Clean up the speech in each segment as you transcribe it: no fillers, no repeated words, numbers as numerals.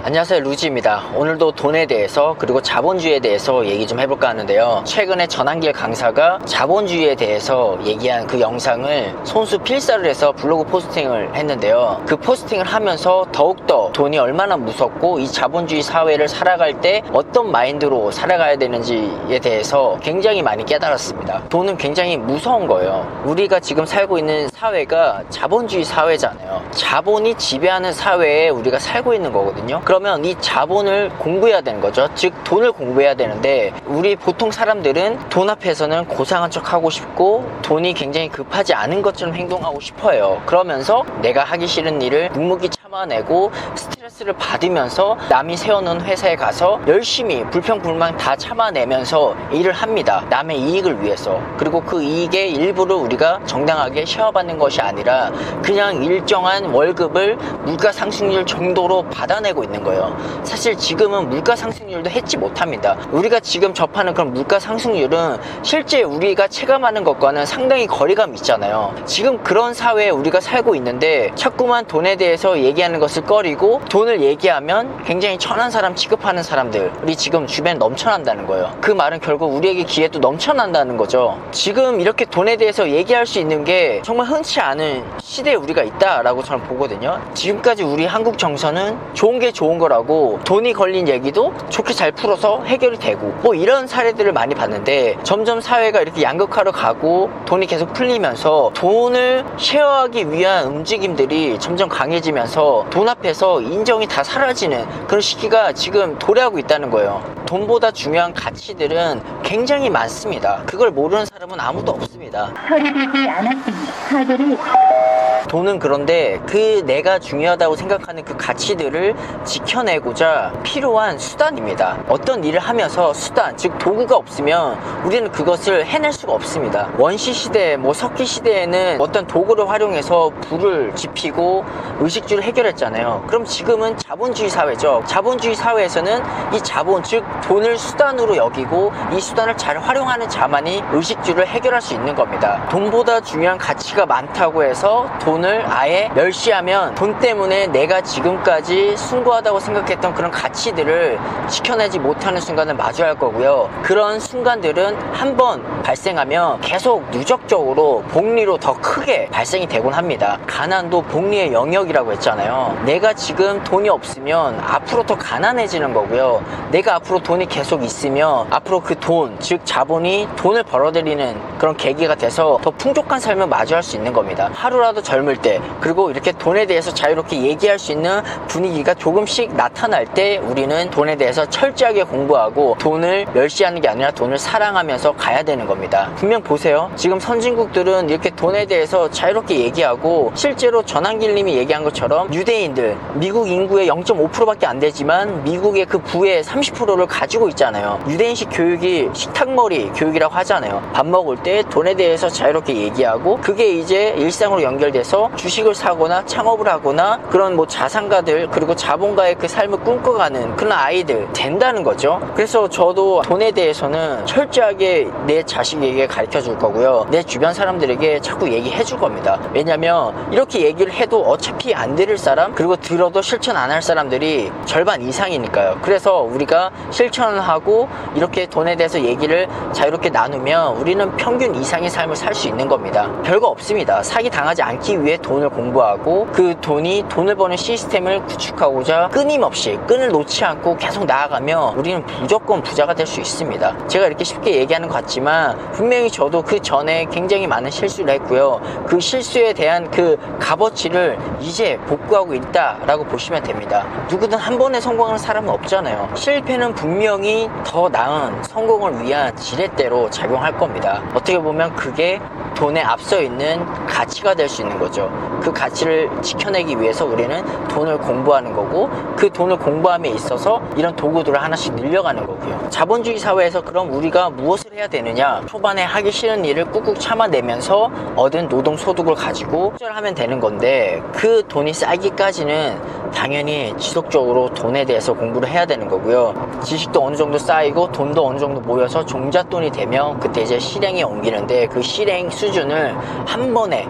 안녕하세요, 루지입니다. 오늘도 돈에 대해서 그리고 자본주의에 대해서 얘기 좀 해볼까 하는데요. 최근에 전한길 강사가 자본주의에 대해서 얘기한 그 영상을 손수 필사를 해서 블로그 포스팅을 했는데요. 그 포스팅을 하면서 더욱더 돈이 얼마나 무섭고 이 자본주의 사회를 살아갈 때 어떤 마인드로 살아가야 되는지에 대해서 굉장히 많이 깨달았습니다. 돈은 굉장히 무서운 거예요. 우리가 지금 살고 있는 사회가 자본주의 사회잖아요. 자본이 지배하는 사회에 우리가 살고 있는 거거든요. 그러면 이 자본을 공부해야 되는 거죠. 즉 돈을 공부해야 되는데 우리 보통 사람들은 돈 앞에서는 고상한 척 하고 싶고 돈이 굉장히 급하지 않은 것처럼 행동하고 싶어요. 그러면서 내가 하기 싫은 일을 묵묵히 참아내고 스트레스를 받으면서 남이 세워놓은 회사에 가서 열심히 불평불만 다 참아내면서 일을 합니다. 남의 이익을 위해서. 그리고 그 이익의 일부를 우리가 정당하게 쉐어받는 것이 아니라 그냥 일정한 월급을 물가 상승률 정도로 받아내고 있는 거예요. 사실 지금은 물가 상승률도 해치 못합니다. 우리가 지금 접하는 그런 물가 상승률은 실제 우리가 체감하는 것과는 상당히 거리감이 있잖아요. 지금 그런 사회에 우리가 살고 있는데 자꾸만 돈에 대해서 얘기하는 것을 꺼리고 돈을 얘기하면 굉장히 천한 사람 취급하는 사람들이 지금 주변에 넘쳐난다는 거예요. 그 말은 결국 우리에게 기회도 넘쳐난다는 거죠. 지금 이렇게 돈에 대해서 얘기할 수 있는 게 정말 흔치 않은 시대에 우리가 있다라고 저는 보거든요. 지금까지 우리 한국 정서는 좋은 게 좋은 거라고 돈이 걸린 얘기도 좋게 잘 풀어서 해결이 되고 뭐 이런 사례들을 많이 봤는데 점점 사회가 이렇게 양극화로 가고 돈이 계속 풀리면서 돈을 쉐어하기 위한 움직임들이 점점 강해지면서 돈 앞에서 인정이 다 사라지는 그런 시기가 지금 도래하고 있다는 거예요. 돈보다 중요한 가치들은 굉장히 많습니다. 그걸 모르는 사람은 아무도 없습니다. 처리되지 않았습니다. 카드를 돈은 그런데 그 내가 중요하다고 생각하는 그 가치들을 지켜내고자 필요한 수단입니다. 어떤 일을 하면서 수단, 즉 도구가 없으면 우리는 그것을 해낼 수가 없습니다. 원시 시대, 석기 시대에는 어떤 도구를 활용해서 불을 지피고 의식주를 해결했잖아요. 그럼 지금은 자본주의 사회죠. 자본주의 사회에서는 이 자본, 즉 돈을 수단으로 여기고 이 수단을 잘 활용하는 자만이 의식주를 해결할 수 있는 겁니다. 돈보다 중요한 가치가 많다고 해서 돈을 아예 멸시하면 돈 때문에 내가 지금까지 숭고하다고 생각했던 그런 가치들을 지켜내지 못하는 순간을 마주할 거고요. 그런 순간들은 한번 발생하면 계속 누적적으로 복리로 더 크게 발생이 되곤 합니다. 가난도 복리의 영역이라고 했잖아요. 내가 지금 돈이 없으면 앞으로 더 가난해지는 거고요. 내가 앞으로 돈이 계속 있으면 앞으로 그 돈, 즉 자본이 돈을 벌어들이는 그런 계기가 돼서 더 풍족한 삶을 마주할 수 있는 겁니다. 하루라도 젊을 때 그리고 이렇게 돈에 대해서 자유롭게 얘기할 수 있는 분위기가 조금씩 나타날 때 우리는 돈에 대해서 철저하게 공부하고 돈을 멸시하는 게 아니라 돈을 사랑하면서 가야 되는 겁니다. 분명 보세요. 지금 선진국들은 이렇게 돈에 대해서 자유롭게 얘기하고 실제로 전한길 님이 얘기한 것처럼 유대인들, 미국 인구의 0.5%밖에 안 되지만 미국의 그 부의 30%를 가지고 있잖아요. 유대인식 교육이 식탁머리 교육이라고 하잖아요. 밥 먹을 때 돈에 대해서 자유롭게 얘기하고 그게 이제 일상으로 연결돼서 주식을 사거나 창업을 하거나 그런 자산가들 그리고 자본가의 그 삶을 꿈꿔가는 그런 아이들 된다는 거죠. 그래서 저도 돈에 대해서는 철저하게 내 자식에게 가르쳐 줄 거고요. 내 주변 사람들에게 자꾸 얘기해 줄 겁니다. 왜냐면 이렇게 얘기를 해도 어차피 안 들을 사람 그리고 들어도 실천 안 할 사람들이 절반 이상이니까요. 그래서 우리가 실천을 하고 이렇게 돈에 대해서 얘기를 자유롭게 나누면 우리는 평균 이상의 삶을 살 수 있는 겁니다. 별거 없습니다. 사기 당하지 않기 위해 돈을 공부하고 그 돈이 돈을 버는 시스템을 구축하고자 끊임없이 끈을 놓지 않고 계속 나아가면 우리는 무조건 부자가 될 수 있습니다. 제가 이렇게 쉽게 얘기하는 것 같지만 분명히 저도 그 전에 굉장히 많은 실수를 했고요. 그 실수에 대한 그 값어치를 이제 복구하고 있다라고 보시면 됩니다. 누구든 한 번에 성공하는 사람은 없잖아요. 실패는 분명히 더 나은 성공을 위한 지렛대로 작용할 겁니다. 어떻게 보면 그게 돈에 앞서 있는 가치가 될 수 있는 거죠. 그 가치를 지켜내기 위해서 우리는 돈을 공부하는 거고 그 돈을 공부함에 있어서 이런 도구들을 하나씩 늘려가는 거고요. 자본주의 사회에서 그럼 우리가 무엇을 해야 되느냐? 초반에 하기 싫은 일을 꾹꾹 참아내면서 얻은 노동소득을 가지고 투자를 하면 되는 건데 그 돈이 쌓이기까지는 당연히 지속적으로 돈에 대해서 공부를 해야 되는 거고요. 지식도 어느 정도 쌓이고 돈도 어느 정도 모여서 종잣돈이 되면 그때 이제 실행에 옮기는데 그 실행 수준을 한 번에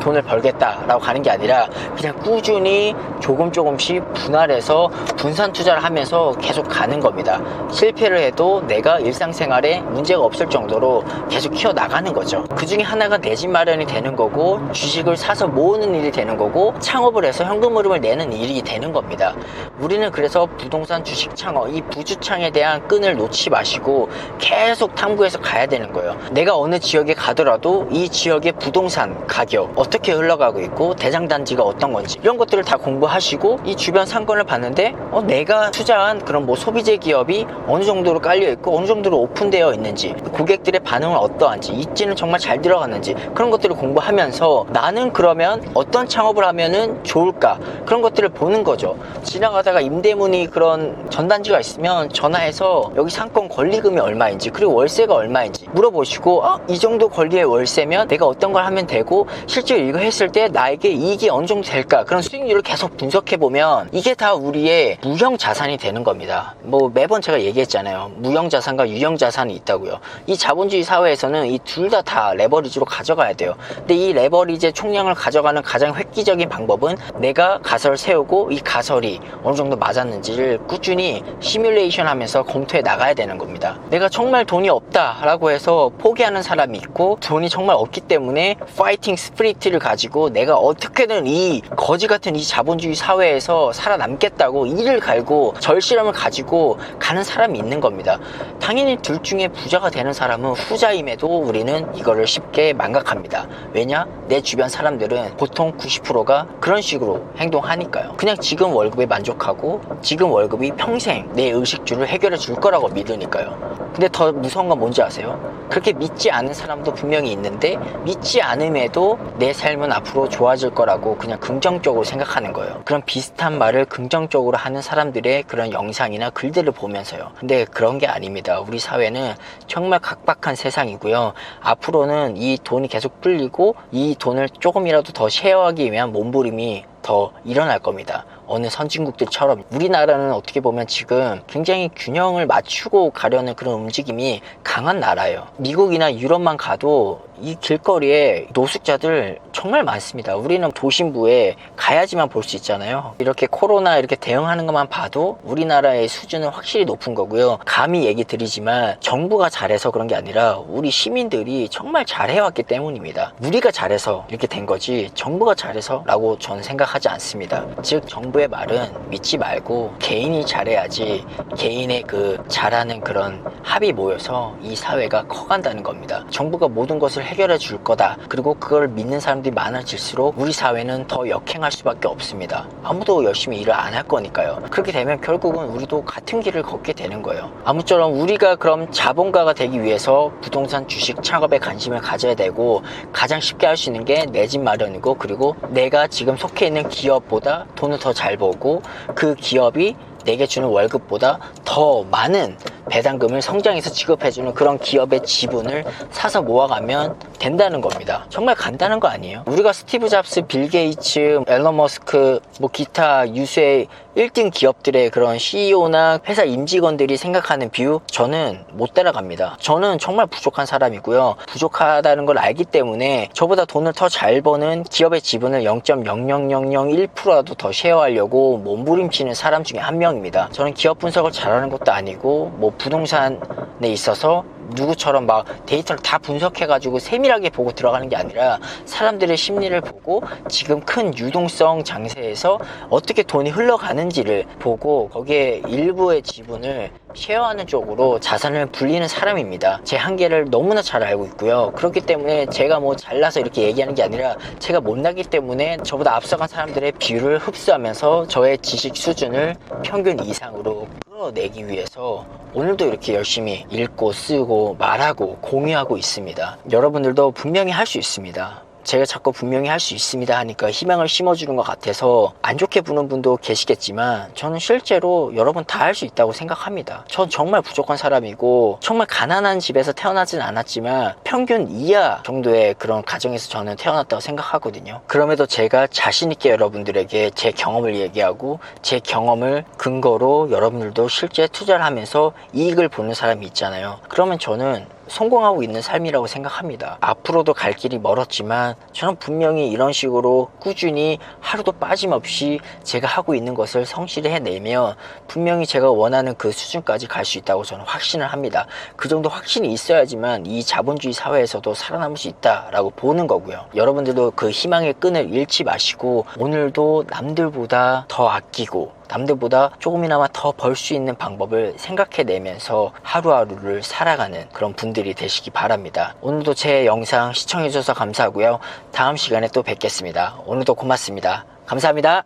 돈을 벌겠다라고 가는 게 아니라 그냥 꾸준히 조금씩 분할해서 분산 투자를 하면서 계속 가는 겁니다. 실패를 해도 내가 일상생활에 문제가 없을 정도로 계속 키워나가는 거죠. 그 중에 하나가 내 집 마련이 되는 거고, 주식을 사서 모으는 일이 되는 거고, 창업을 해서 현금 흐름을 내는 일이 되는 겁니다. 우리는 그래서 부동산 주식 창업, 이 부주창에 대한 끈을 놓지 마시고 계속 탐구해서 가야 되는 거예요. 내가 어느 지역에 가더라도 이 지역의 부동산 가격 어떻게 흘러가고 있고 대장단지가 어떤 건지 이런 것들을 다 공부하시고, 이 주변 상권을 봤는데 내가 투자한 그런 뭐 소비재 기업이 어느 정도로 깔려 있고 어느 정도로 오픈되어 있는지, 고객들의 반응은 어떠한지, 입지는 정말 잘 들어갔는지, 그런 것들을 공부하면서 나는 그러면 어떤 창업을 하면은 좋을까, 그런 것들을 보는 거죠. 지나가다가 임대문이 그런 전단지가 있으면 전화해서 여기 상권 권리금이 얼마인지, 그리고 월세가 얼마인지 물어보시고, 이 정도 권리의 월세면 내가 어떤 걸 하면 되고, 실제로 이거 했을 때 나에게 이익이 어느 정도 될까, 그런 수익률을 계속 분석해보면 이게 다 우리의 무형 자산이 되는 겁니다. 뭐 매번 제가 얘기했잖아요. 무형 자산과 유형 자산이 있다고요. 이 자본주의 사회에서는 이 둘 다 레버리지로 가져가야 돼요. 근데 이 레버리지의 총량을 가져가는 가장 획기적인 방법은 내가 가설을 세우고 이 가설이 어느 정도 맞았는지를 꾸준히 시뮬레이션 하면서 검토해 나가야 되는 겁니다. 내가 정말 돈이 없다라고 해서 포기하는 사람이 있고, 돈이 정말 없기 때문에 파이팅 스피릿을 가지고 내가 어떻게든 이 거지 같은 이 자본주의 사회에서 살아남겠다고 이를 갈고 절실함을 가지고 가는 사람이 있는 겁니다. 당연히 둘 중에 부자가 되는 사람은 후자임에도 우리는 이거를 쉽게 망각합니다. 왜냐? 내 주변 사람들은 보통 90%가 그런 식으로 행동하니까요. 그냥 지금 월급에 만족하고 지금 월급이 평생 내 의식주를 해결해 줄 거라고 믿으니까요. 근데 더 무서운 건 뭔지 아세요? 그렇게 믿지 않은 사람도 분명히 있는데, 믿지 않음에도 내 삶은 앞으로 좋아질 거라고 그냥 긍정적으로 생각하는 거예요. 그런 비슷한 말을 긍정적으로 하는 사람들의 그런 영상이나 글들을 보면서요. 근데 그런 게 아닙니다. 우리 사회는 정말 각박한 세상이고요. 앞으로는 이 돈이 계속 불리고 이 돈을 조금이라도 더 쉐어하기 위한 몸부림이 더 일어날 겁니다. 어느 선진국들처럼. 우리나라는 어떻게 보면 지금 굉장히 균형을 맞추고 가려는 그런 움직임이 강한 나라예요. 미국이나 유럽만 가도 이 길거리에 노숙자들 정말 많습니다. 우리는 도심부에 가야지만 볼 수 있잖아요. 이렇게 코로나 이렇게 대응하는 것만 봐도 우리나라의 수준은 확실히 높은 거고요. 감히 얘기 드리지만 정부가 잘해서 그런 게 아니라 우리 시민들이 정말 잘해왔기 때문입니다. 우리가 잘해서 이렇게 된 거지 정부가 잘해서 라고 저는 생각하지 않습니다. 즉 정부의 말은 믿지 말고 개인이 잘해야지, 개인의 그 잘하는 그런 합이 모여서 이 사회가 커간다는 겁니다. 정부가 모든 것을 해결해 줄 거다, 그리고 그걸 믿는 사람들이 많아질수록 우리 사회는 더 역행할 수밖에 없습니다. 아무도 열심히 일을 안 할 거니까요. 그렇게 되면 결국은 우리도 같은 길을 걷게 되는 거예요. 아무쪼록 우리가 그럼 자본가가 되기 위해서 부동산 주식 창업에 관심을 가져야 되고, 가장 쉽게 할 수 있는 게 내 집 마련이고, 그리고 내가 지금 속해 있는 기업보다 돈을 더 잘 벌고 그 기업이 내게 주는 월급보다 더 많은 배당금을 성장해서 지급해주는 그런 기업의 지분을 사서 모아가면 된다는 겁니다. 정말 간단한 거 아니에요? 우리가 스티브 잡스, 빌 게이츠, 앨런 머스크, 뭐 기타 유수의 1등 기업들의 그런 CEO나 회사 임직원들이 생각하는 비유, 저는 못 따라갑니다. 저는 정말 부족한 사람이고요. 부족하다는 걸 알기 때문에 저보다 돈을 더 잘 버는 기업의 지분을 0.00001%라도 더 쉐어하려고 몸부림치는 사람 중에 한 명입니다. 저는 기업 분석을 잘하는 것도 아니고 뭐 부동산에 있어서 누구처럼 막 데이터를 다 분석해가지고 세밀하게 보고 들어가는 게 아니라 사람들의 심리를 보고 지금 큰 유동성 장세에서 어떻게 돈이 흘러가는지를 보고 거기에 일부의 지분을 쉐어하는 쪽으로 자산을 불리는 사람입니다. 제 한계를 너무나 잘 알고 있고요. 그렇기 때문에 제가 뭐 잘나서 이렇게 얘기하는 게 아니라 제가 못나기 때문에 저보다 앞서간 사람들의 비율을 흡수하면서 저의 지식 수준을 평균 이상으로 끌어내기 위해서 오늘도 이렇게 열심히 읽고 쓰고 말하고 공유하고 있습니다. 여러분들도 분명히 할 수 있습니다. 제가 자꾸 분명히 할 수 있습니다 하니까 희망을 심어주는 것 같아서 안 좋게 보는 분도 계시겠지만 저는 실제로 여러분 다 할 수 있다고 생각합니다. 전 정말 부족한 사람이고 정말 가난한 집에서 태어나진 않았지만 평균 이하 정도의 그런 가정에서 저는 태어났다고 생각하거든요. 그럼에도 제가 자신 있게 여러분들에게 제 경험을 얘기하고 제 경험을 근거로 여러분들도 실제 투자를 하면서 이익을 보는 사람이 있잖아요. 그러면 저는 성공하고 있는 삶이라고 생각합니다. 앞으로도 갈 길이 멀었지만 저는 분명히 이런 식으로 꾸준히 하루도 빠짐없이 제가 하고 있는 것을 성실히 해내면 분명히 제가 원하는 그 수준까지 갈 수 있다고 저는 확신을 합니다. 그 정도 확신이 있어야지만 이 자본주의 사회에서도 살아남을 수 있다라고 보는 거고요. 여러분들도 그 희망의 끈을 잃지 마시고 오늘도 남들보다 더 아끼고 남들보다 조금이나마 더 벌 수 있는 방법을 생각해내면서 하루하루를 살아가는 그런 분들이 되시기 바랍니다. 오늘도 제 영상 시청해주셔서 감사하고요. 다음 시간에 또 뵙겠습니다. 오늘도 고맙습니다. 감사합니다.